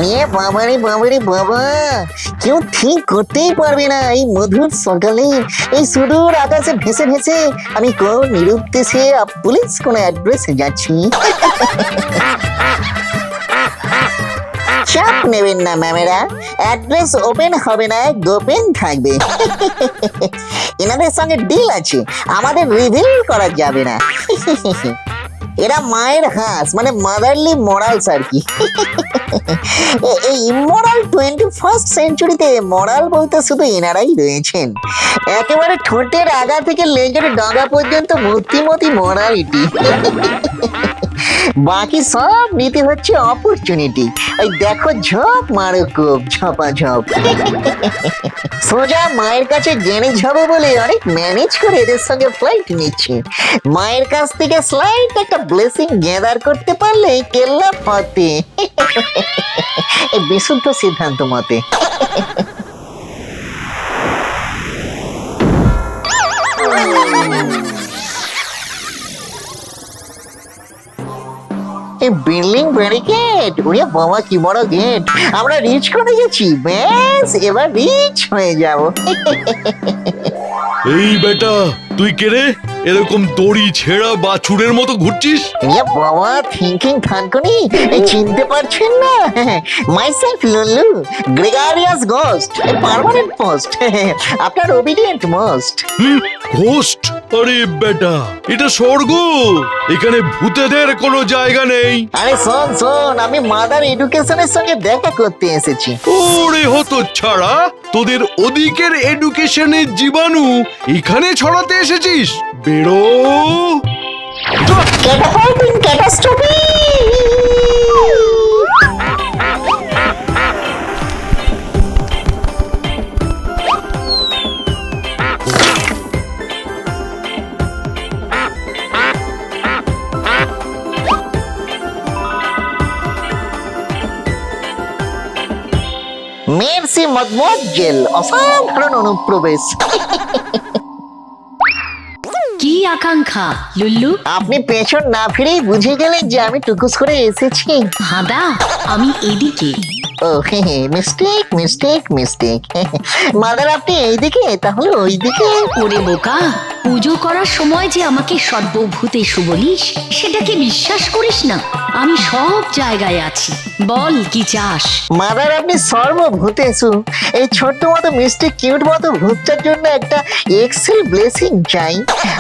নিয়ে বাবারে বাবারে বাবা, কেউ ঠিক করতেই পারবে না এই মধুর সকালে এই সুদূর আকাশে ভেসে ভেসে আমি কোন নিরুদ্দেশে পুলিশ কোন অ্যাড্রেসে যাচ্ছি। চাপ নেবেন না ম্যামেরা, অ্যাড্রেস ওপেন হবে না, গোপেন থাকবে। এনাদের সঙ্গে ডিল আছে, আমাদের রিভিল করা যাবে না। এরা মায়ের হাঁস, মানে মাদারলি মরালস আর কি। এই ইমোরাল 21st সেঞ্চুরিতে মরাল বলতে শুধু এনারাই রয়েছেন। একেবারে ঠোঁটের আগা থেকে লেজের ডাগা পর্যন্ত মূর্তিমতি মরালিটি। বাকি সব নীতি হচ্ছে অপরচুনিটি। ওই দেখো ঝপ মারো কোপ, ঝপা ঝপ। সোজা মায়ের কাছে জেনে যাবো বলে অনেক ম্যানেজ করে এদের সঙ্গে ফ্লাইট নিচ্ছে। মায়ের কাছ থেকে স্লাইট একটা ব্লেসিং গ্যাদার করতে পারলে কেল্লা ফতে। এই বিশুদ্ধ সিদ্ধান্ত মতে। বিল্ডিং ব্যারিকেড, ওরে বাবা কি বড় গেট! আমরা রিচ করে গেছি, ব্যাস এবার রিচ হয়ে যাব। এই বেটা, তুই কে রে? এরকম দড়ি ছেঁড়া বাছুরের মতো ঘুরছিস? এ বাবা, থিঙ্কিং থানকুনি, চিনতে পারছেন না? Myself Lullu, gregarious ghost, permanent post, আপনার ওবিডিয়েন্ট মোস্ট। ঘোস্ট? আরে বেটা, এটা স্বর্গ, এখানে ভূতেদের কোনো জায়গা নেই। আরে শোন শোন, আমি মাদার এডুকেশনের সঙ্গে দেখা করতে এসেছি। ওরে হতো ছাড়া, তোদের ওদিকের এডুকেশনের জীবাণু এখানে ছড়াতে এসেছিস? বেরো! ক্যাটাপাল্টিং ক্যাটাস্ট্রফি! মেরসি মদমজ্জেল, অসাধারণ অনুপ্রবেশ। কি আকাঙ্ক্ষা লুল্লু? আপনি পেছন না ফিরেই বুঝে গেলেন যে আমি টুকুস করে এসেছি। হাদা, আমি এদিকে। ও মিস্টেক মিস্টেক মিস্টেক। মাদার আপনি এইদিকে, তাহলে ওইদিকে। ওরে বোকা, পুজো করার সময় যে আমাকে সর্বভূতেষু বলিস, সেটাকে বিশ্বাস করিস না? আমি সব জায়গায় আছি, বল কি চাস? মাদার আপনি সর্বভূতেষু, এই ছোট্ট মতো মিষ্টি কিউট মতো ভূতটার জন্য একটা এক্সেল ব্লেসিং চাই।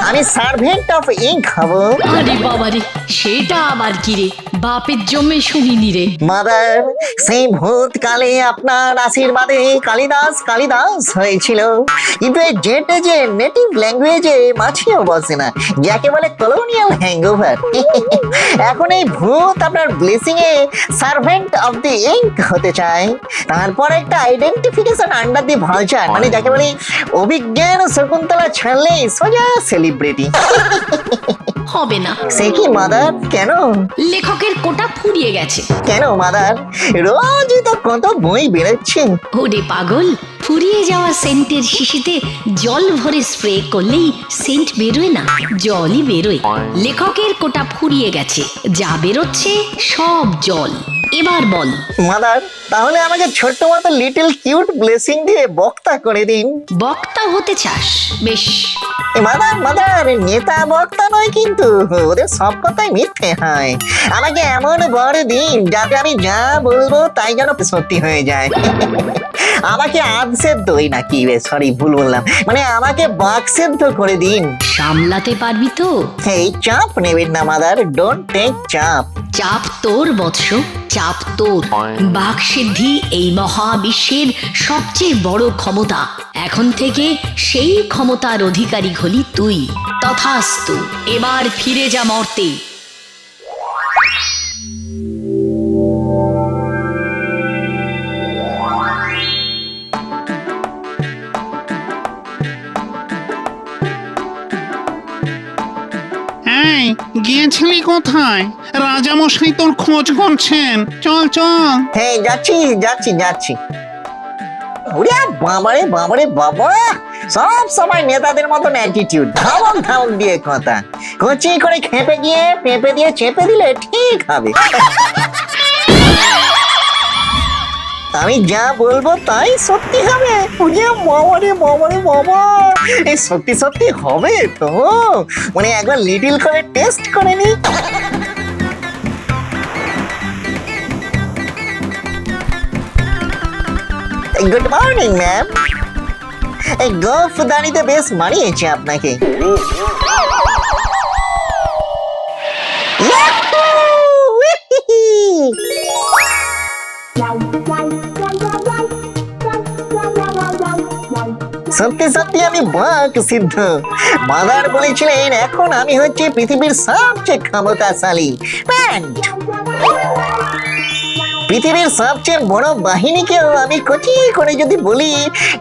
আমি সার্ভেন্ট অফ ইঙ্ক হব। আরে বাবারে, সেটা আবার কি রে? বাপের জন্মে শুনিনি রে। মাদার, সেই ভূত কালে আপনার আশীর্বাদে কালিদাস কালিদাস হয়েছিল, কিন্তু এই জেটে যে নেটিভ ল্যাঙ্গুয়েজে মাছিও বসে না, যাকে বলে কলোনিয়াল হ্যাংওভার। এখন এই ভূত আপনার blessing A servant of the ink হতে চায়। তারপর একটা আইডেন্টিফিকেশন আন্ডার দি ভালচার, মানে যাকে বলে অভিজ্ঞান শকুন্তলা ছাড়লেই সোজা সেলিব্রিটি। হবে না। সে কি মাদার, কেন? লেখকের কোটা ফুরিয়ে গেছে। কেন মাদার, রোজই তো কত বই বেরোচ্ছে। ওরে পাগল, ফুরিয়ে যাওয়া সেন্টের শিশিতে জল ভরে স্প্রে করলেই সেন্ট বেরোয় না, জলই বেরোয়। লেখকের কোটা ফুরিয়ে গেছে, যা বেরোচ্ছে সব জল। এবার বল মাদার, তাহলে আমাকে ছোট্ট মতো লিটল কিউট ব্লেসিং দিয়ে বক্তা করে দিন। বক্তা হতে চাস? বেশ। মাদার মাদার, নেতা বক্তা নয় কিন্তু, ওদের সব কথাই মিথ্যে হয়। আমাকে এমন বর দিন যাতে আমি যা বলবো তাই যেন সত্যি হয়ে যায়। আমাকে আধসেদ্ধ, নাকি সরি ভুল বললাম, মানে আমাকে বাকসেদ্ধ করে দিন। সামলাতে পারবি তো? এই চাপ নেবেন না মাদার, ডোন্ট টেক চাপ। চাপ তোর বৎস, চাপ তোর। বাকসিদ্ধি এই মহাবিশ্বের সবচেয়ে বড় ক্ষমতা। এখন থেকে সেই ক্ষমতার অধিকারী হলি তুই। তথাস্তু, এবার ফিরে যা মর্তে। গিয়েছিলি কোথায়? রাজামশাই তোর খোঁজ করছেন, চল চল। হ্যাঁ যাচ্ছি যাচ্ছি যাচ্ছি। ওরে বাবারে বাবারে বাবা, সব সময় নেতাদের মতন অ্যাটিটিউড, ধামক ধামক দিয়ে কথা, কচি করে খেপে গিয়ে পেঁপে দিয়ে চেপে দিলে ঠিক হবে। আমি যা বলবো তাই সত্যি হবে। বাবা, এই সত্যি সত্যি হবে তো? মানে একবার লিটিল করে টেস্ট করে নি। Good morning ma'am. এই গোফদানিতে বেশ মানিয়েছে আপনাকে। সত্যি সত্যি আমি বাক সিদ্ধ। মাদার বলেছিলেন এখন আমি হচ্ছে পৃথিবীর সবচেয়ে ক্ষমতাশালী প্যান্ট। পৃথিবীর সবচেয়ে বড় বাহিনীকেও আমি কচি করে যদি বলি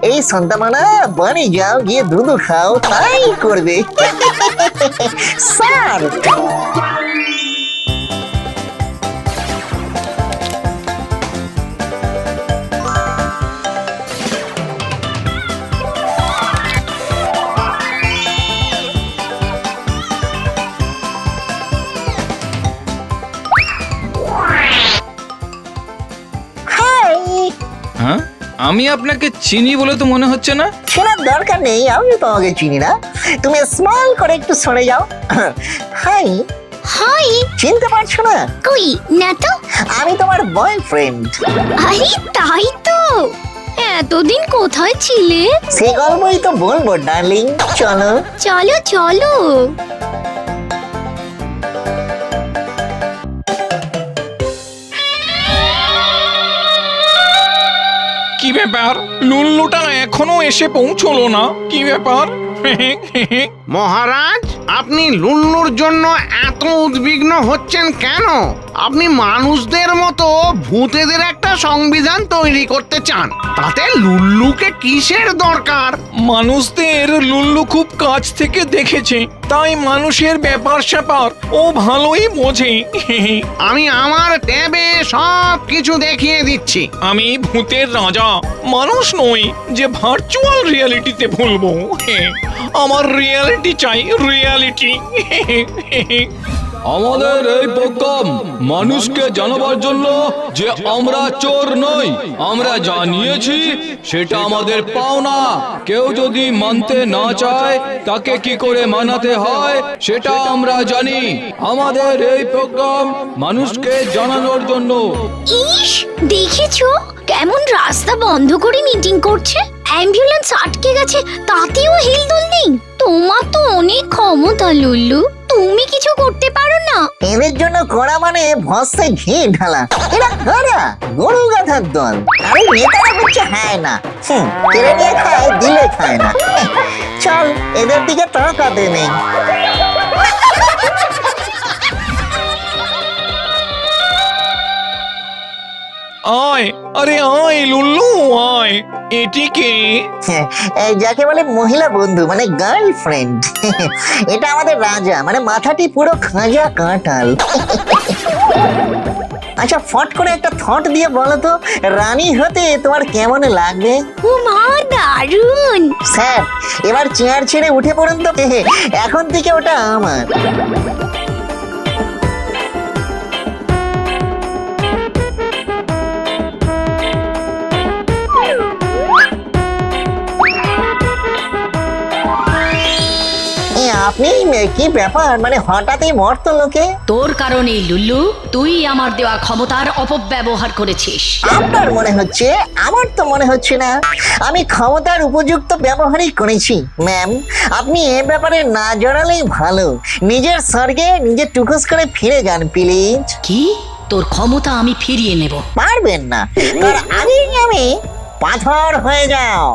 এই সন্তামানা বাড়ি যাও গিয়ে দুধ খাও, তাই করবে। স্যার হ্যাঁ, আমি আপনাকে চিনি বলে তো মনে হচ্ছে না। চেনার দরকার নেই, আমি তোমাকে চিনি না। তুমি স্মাইল করে একটু সরে যাও। হাই। হাই। চিনতে পারছো না? কই না তো। আমি তোমার বয়ফ্রেন্ড। আরে তাই তো, এতদিন কোথায় ছিলে? সে গল্পই তো বলবো ডার্লিং, চলো চলো চলো। কি ব্যাপার, লুল্লুটা এখনো এসে পৌঁছলো না? কি ব্যাপার? মহারাজ, আপনি লুল্লুর জন্য এত উদ্বিগ্ন হচ্ছেন কেন? আপনি মানুষদের মতো ভূতেদের একটা সংবিধান তৈরি করতে চান, তাতে লুল্লুকে কিসের দরকার? মানুষদের লুল্লু খুব কাছ থেকে দেখেছে, তাই মানুষের ব্যাপার স্যাপার ও ভালোই বোঝে। আমি আমার ট্যাবে সব কিছু দেখিয়ে দিচ্ছি। আমি ভূতের রাজা, মানুষ নই যে ভার্চুয়াল রিয়ালিটিতে ভুলবো। আমার রিয়ালিটি চাই, রিয়ালিটি। আমাদের এই প্রোগ্রাম মানুষকে জানাবার জন্য যে আমরা চোর নই, আমরা যা নিয়েছি সেটা আমাদের পাওনা। কেউ যদি মানতে না চায় তাকে কি করে মানাতে হয় সেটা আমরা জানি। আমাদের এই প্রোগ্রাম মানুষকে জানানোর জন্য। ইস, দেখেছো কেমন রাস্তা বন্ধ করে মিটিং করছে? অ্যাম্বুলেন্স আটকে গেছে, তাতেও হিলদোল নেই। তোমার তো অনেক ক্ষমতা লুল্লু, তুমি কিছু করতে পারো না? এদের জন্য করা মানে ভস্মে ঘি ঢালা। এরা কারা? গরু গাধার দল। আরে নেতারা হচ্ছে হায় না, কেড়ে নিয়ে খায়, দিলে খায় না। চল এদের দিকে তাকাতে নেই। আয়, আরে আয় লুল্লু আয়। এটিকে এই যাকে বলে মহিলা বন্ধু মানে গার্লফ্রেন্ড। এটা আমাদের রাজা, মানে মাথাটি পুরো খাঁজা কাঁঠাল। আচ্ছা ফট করে একটা থট দিয়ে বলো তো, রানী হতে তোমার কেমন লাগবে? ও মা, দারুণ। স্যার এবার চেয়ার ছেড়ে উঠে পড়ুন তো, এখন থেকে ওটা আমার। আপনি কি ব্যাপার, মানে হঠাৎই মর্ত লোকে? তোর কারণেই লুল্লু, তুই আমার দেওয়া ক্ষমতার অপব্যবহার করেছিস। আপনার মনে হচ্ছে, আমার তো মনে হচ্ছে না। আমি ক্ষমতার উপযুক্ত ব্যবহারই করেছি ম্যাম। আপনি এ ব্যাপারে না জড়ালেই ভালো। নিজের স্বর্গে নিজে টুকুস করে ফিরে যান প্লিজ। কি? তোর ক্ষমতা আমি ফিরিয়ে নেব? পারবেন না, তার আগেই আমি পাথর হয়ে যাও।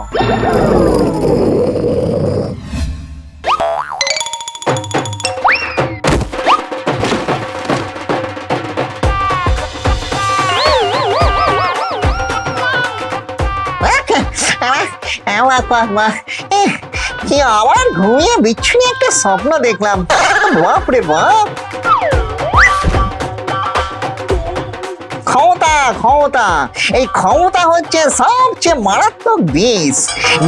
কি আবার ঘুমিয়ে বিচ্ছিন্ন একটা স্বপ্ন দেখলাম। বাপ রে বাপ। ক্ষমতা ক্ষমতা, এই ক্ষমতা হচ্ছে সবচেয়ে মারাত্মক বিষ।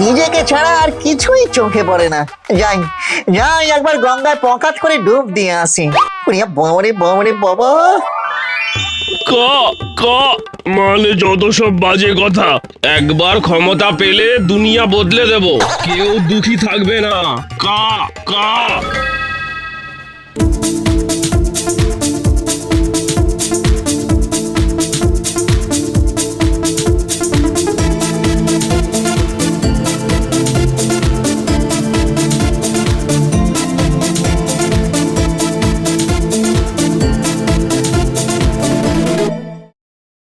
নিজেকে ছাড়া আর কিছুই চোখে পড়ে না। যাই যাই একবার গঙ্গায় পকাত করে ডুব দিয়ে আসি। বাবারে বাবারে বাবা। ক ক মানে যত সব বাজে কথা। একবার ক্ষমতা পেলে দুনিয়া বদলে দেব, কেউ দুঃখী থাকবে না। কা কা